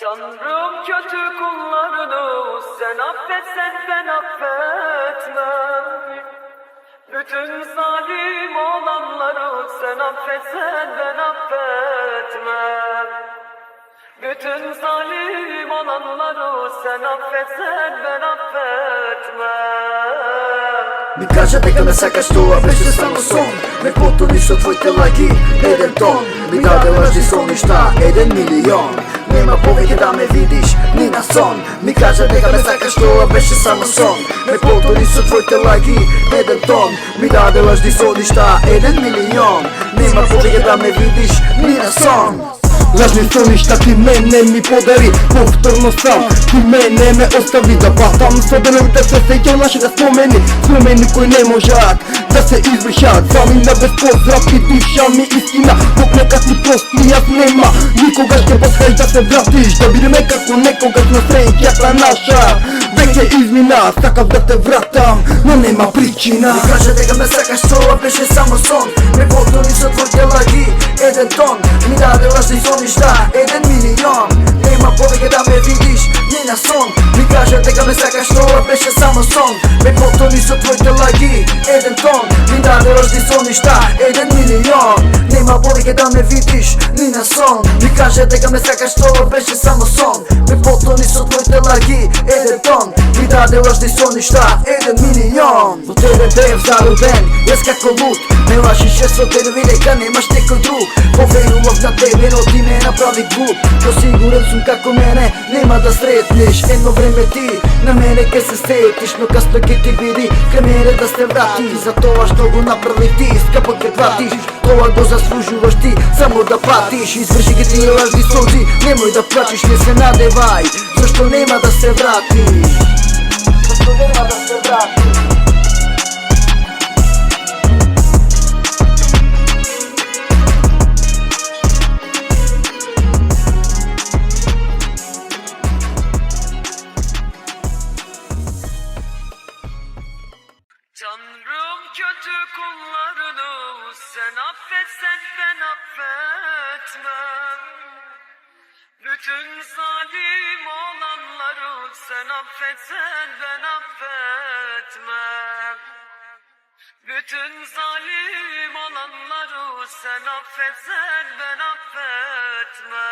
Tanrım kötü kullarını sen affetsen ben affetmem. Bütün zalim olanları sen affetsen ben affetmem. Bütün zalim olanları sen affetsen ben affetmem. Mi kaže дека ме сакаш, тоа беше само сон. Ме потони со твоите лаги, еден тон. Ми даде лажни соништа, 1 милион. Нема повеќе да ме видиш, ни на сон. Ми kaže дека ме сакаш, тоа беше само сон. Ме потони со твоите лаги, еден тон. Ми даде лажни соништа, 1 милион. Нема повеќе да ме видиш, ни на сон. Лажни соништа ти мене ми подари, повторно сам ти мене ме остави да патам со деновите се сеќам нашите спомени, спомени кои не можат да се избришат. Замина без поздрав и душа ми искина, Бог нека ти прости, јас нема никогаш ќе посхаиш да се вратиш, да бидеме како некогаш на среќата наша. Веќе измина, сакав да те вратам, но нема причина. Ми каже дека ме сакаш, тоа беше само сон. Ме потони со твоите лаги, еден тон. Ми даде лажни соништа, 1 милион. Нема повеќе да ме видиш, ни на сон. Ми каже дека ме сакаш, тоа беше само сон. Ме потони со твоите лаги, еден тон. Ми даде лажни соништа, 1 милион. Нема повеќе да ме видиш, ни на сон. Ми каже дека ме сакаш, тоа беше само сон. Ме потони со твоите лаги, еден тон. Ми даде лажни соништа, 1 милион. Во тебе бев зароден, јас како луд. Ме лажише со тебе дека немаш некој друг. Поверував на тебе, но ти ме направи глуп. Но сигурен сум како мене, нема да сретнеш. Едно време ти на мене ке се сетиш, но касно ке ти биди кај мене да се врати. За тоа што го направи ти, скапо ке платиш. Тоа го заслужуваш ти, само да платиш. Изврши ги тие лажни солзи, немој да плачеш, не се надевај, зашто нема да се вратиш. Зашто нема да се вратиш. Tanrım kötü kullarını sen affetsen ben affetmem. Bütün zalim olanları sen affetsen ben affetmem. Bütün zalim olanları sen affetsen ben affetmem.